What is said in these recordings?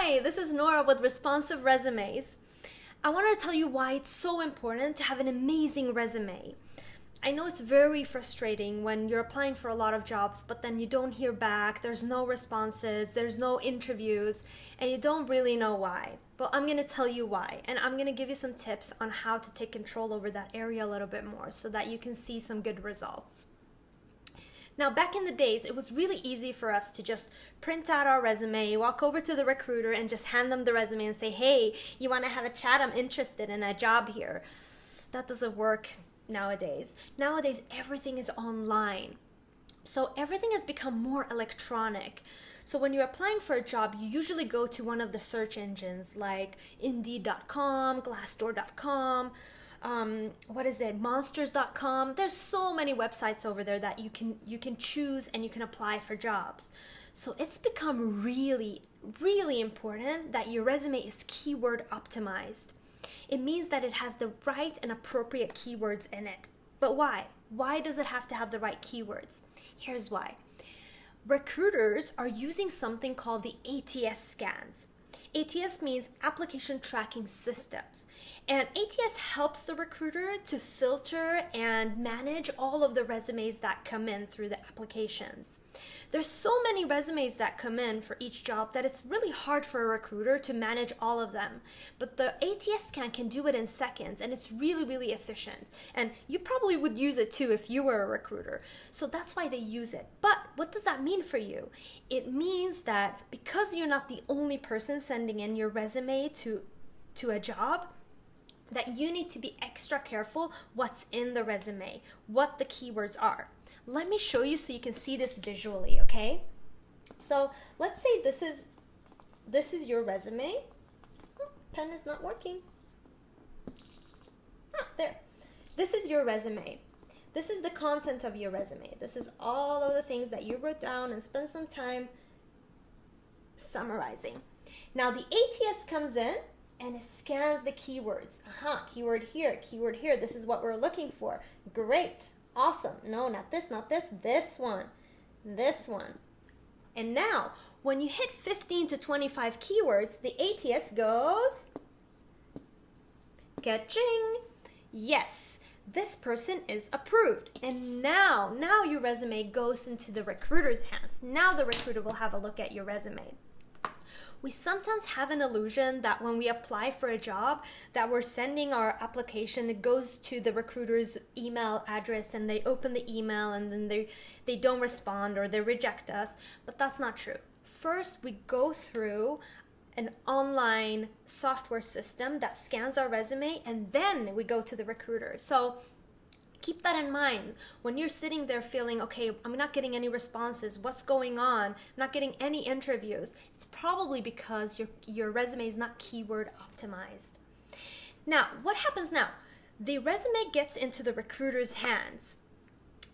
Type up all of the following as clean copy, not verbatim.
Hi, this is Nora with Responsive Resumes. I wanted to tell you why it's so important to have an amazing resume. I know it's very frustrating when you're applying for a lot of jobs, but then you don't hear back, there's no responses, there's no interviews, and you don't really know why. Well, I'm going to tell you why, and I'm going to give you some tips on how to take control over that area a little bit more so that you can see some good results. Now, back in the days, it was really easy for us to just print out our resume, walk over to the recruiter and just hand them the resume and say, hey, you want to have a chat? I'm interested in a job here. That doesn't work nowadays. Nowadays, everything is online. So everything has become more electronic. So when you're applying for a job, you usually go to one of the search engines like Indeed.com, Glassdoor.com, monsters.com. There's so many websites over there that you can choose and you can apply for jobs. So it's become really, really important that your resume is keyword optimized. It means that it has the right and appropriate keywords in it. But why? Why does it have to have the right keywords? Here's why. Recruiters are using something called the ATS scans. ATS means application tracking systems. And ATS helps the recruiter to filter and manage all of the resumes that come in through the applications. There's so many resumes that come in for each job that it's really hard for a recruiter to manage all of them. But the ATS scan can do it in seconds, and it's really, really efficient. And you probably would use it too if you were a recruiter. So that's why they use it. But what does that mean for you? It means that because you're not the only person sending in your resume to a job, that you need to be extra careful what's in the resume, what the keywords are. Let me show you so you can see this visually, okay? So let's say this is your resume. Oh, pen is not working. There. This is your resume. This is the content of your resume. This is all of the things that you wrote down and spent some time summarizing. Now the ATS comes in and it scans the keywords. Keyword here, keyword here. This is what we're looking for. Great. Awesome. No, not this, this one, this one. And now, when you hit 15 to 25 keywords, the ATS goes, ka-ching. Yes, this person is approved. And now your resume goes into the recruiter's hands. Now the recruiter will have a look at your resume. We sometimes have an illusion that when we apply for a job that we're sending our application, it goes to the recruiter's email address and they open the email and then they don't respond or they reject us, but that's not true. First, we go through an online software system that scans our resume and then we go to the recruiter. So keep that in mind when you're sitting there feeling, okay, I'm not getting any responses. What's going on? I'm not getting any interviews. It's probably because your resume is not keyword optimized. Now, what happens now? The resume gets into the recruiter's hands.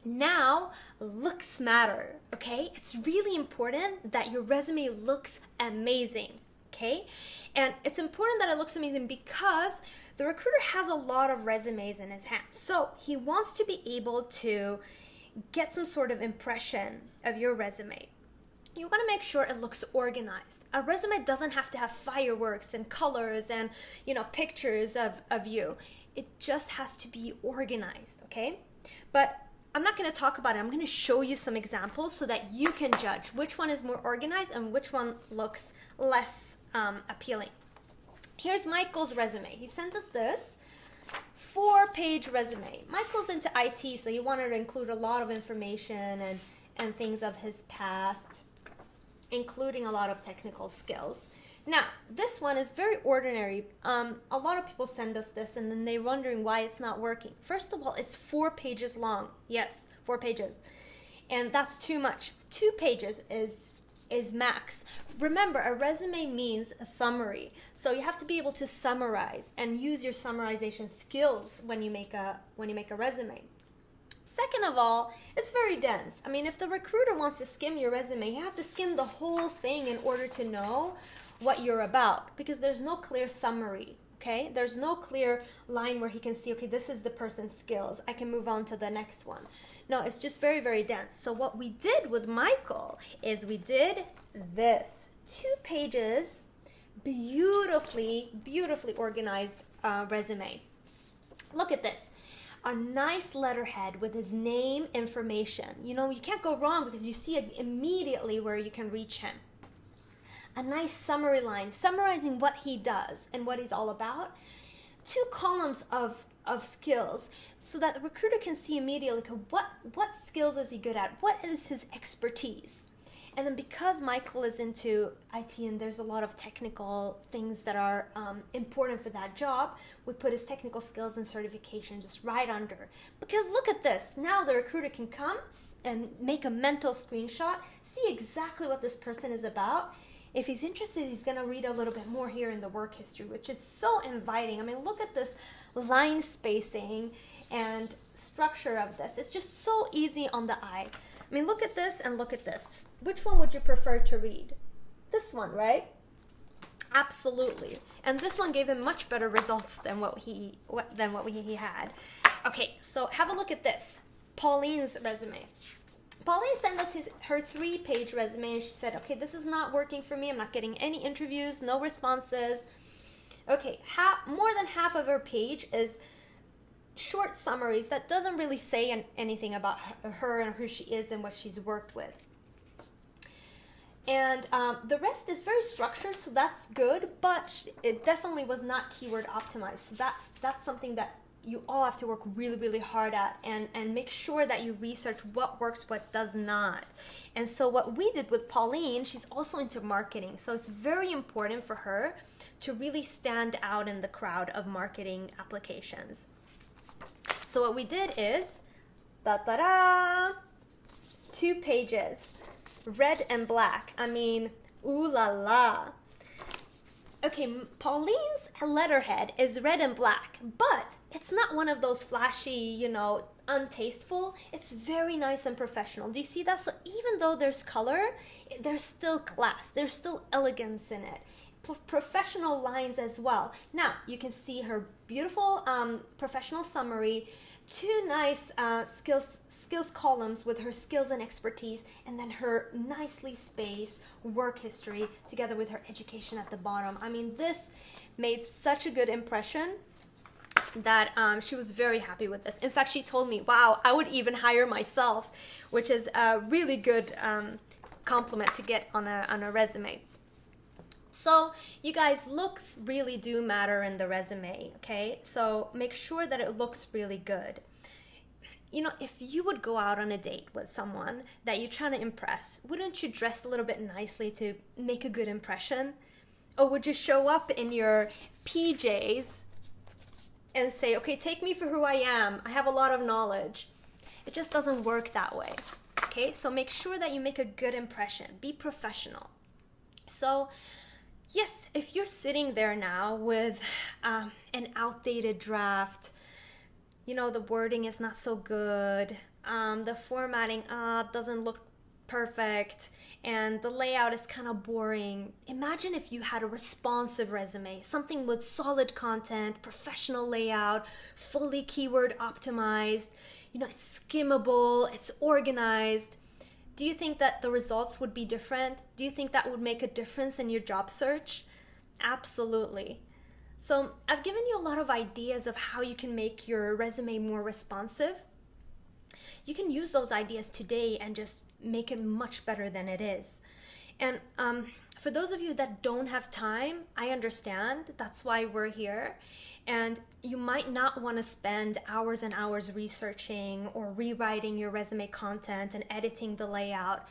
Now, looks matter, okay? It's really important that your resume looks amazing. Okay? And it's important that it looks amazing because the recruiter has a lot of resumes in his hands. So he wants to be able to get some sort of impression of your resume. You want to make sure it looks organized. A resume doesn't have to have fireworks and colors and, pictures of you. It just has to be organized, okay? But I'm not going to talk about it. I'm going to show you some examples so that you can judge which one is more organized and which one looks less appealing. Here's Michael's resume. He sent us this 4-page resume. Michael's into IT, so he wanted to include a lot of information and things of his past, including a lot of technical skills. Now, this one is very ordinary. A lot of people send us this and then they're wondering why it's not working. First of all, it's 4 pages long. Yes, 4 pages. And that's too much. 2 pages is max. Remember, a resume means a summary. So you have to be able to summarize and use your summarization skills when you make a resume. Second of all, it's very dense. I mean, if the recruiter wants to skim your resume, he has to skim the whole thing in order to know what you're about, because there's no clear summary, okay? There's no clear line where he can see, okay, this is the person's skills. I can move on to the next one. No, it's just very, very dense. So what we did with Michael is we did this. 2 pages beautifully organized resume. Look at this. A nice letterhead with his name, information. You know, you can't go wrong because you see immediately where you can reach him. A nice summary line summarizing what he does and what he's all about. 2 columns of skills so that the recruiter can see immediately what skills is he good at, what is his expertise. And then because Michael is into IT and there's a lot of technical things that are important for that job, we put his technical skills and certification just right under. Because look at this, now the recruiter can come and make a mental screenshot, see exactly what this person is about. If he's interested, he's going to read a little bit more here in the work history, which is so inviting. I mean, look at this line spacing and structure of this. It's just so easy on the eye. I mean, look at this and look at this. Which one would you prefer to read? This one, right? Absolutely. And this one gave him much better results than what he had. Okay, so have a look at this. Pauline's resume. Pauline sent us her 3-page resume and she said, okay, this is not working for me. I'm not getting any interviews, no responses. Okay, more than half of her page is short summaries that doesn't really say anything about her and who she is and what she's worked with. And the rest is very structured, so that's good, but it definitely was not keyword optimized. So that's something that you all have to work really hard at and make sure that you research what works, what does not. And so what we did with Pauline, she's also into marketing, so it's very important for her to really stand out in the crowd of marketing applications. So what we did is 2 pages, red and black. I mean, ooh la la. Okay, Pauline's letterhead is red and black, but it's not one of those flashy, you know, untasteful. It's very nice and professional. Do you see that? So even though there's color, there's still class. There's still elegance in it. Professional lines as well. Now, you can see her beautiful professional summary, 2 nice skills columns with her skills and expertise, and then her nicely spaced work history together with her education at the bottom. I mean, this made such a good impression that she was very happy with this. In fact, she told me, wow, I would even hire myself, which is a really good compliment to get on a resume. So you guys, looks really do matter in the resume, okay? So make sure that it looks really good. You know, if you would go out on a date with someone that you're trying to impress, wouldn't you dress a little bit nicely to make a good impression? Or would you show up in your PJs and say, okay, take me for who I am. I have a lot of knowledge. It just doesn't work that way, okay? So make sure that you make a good impression. Be professional. So yes, if you're sitting there now with an outdated draft, you know, the wording is not so good, the formatting doesn't look perfect, and the layout is kind of boring. Imagine if you had a responsive resume, something with solid content, professional layout, fully keyword optimized, you know, it's skimmable, it's organized. Do you think that the results would be different? Do you think that would make a difference in your job search? Absolutely. So I've given you a lot of ideas of how you can make your resume more responsive. You can use those ideas today and just make it much better than it is. And for those of you that don't have time, I understand. That's why we're here. And you might not want to spend hours and hours researching or rewriting your resume content and editing the layout.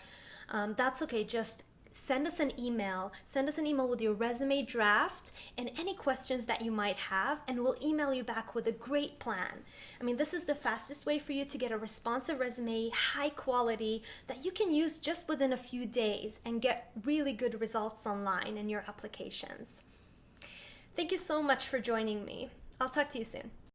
That's okay. Just send us an email. Send us an email with your resume draft and any questions that you might have, and we'll email you back with a great plan. I mean, this is the fastest way for you to get a responsive resume, high quality, that you can use just within a few days and get really good results online in your applications. Thank you so much for joining me. I'll talk to you soon.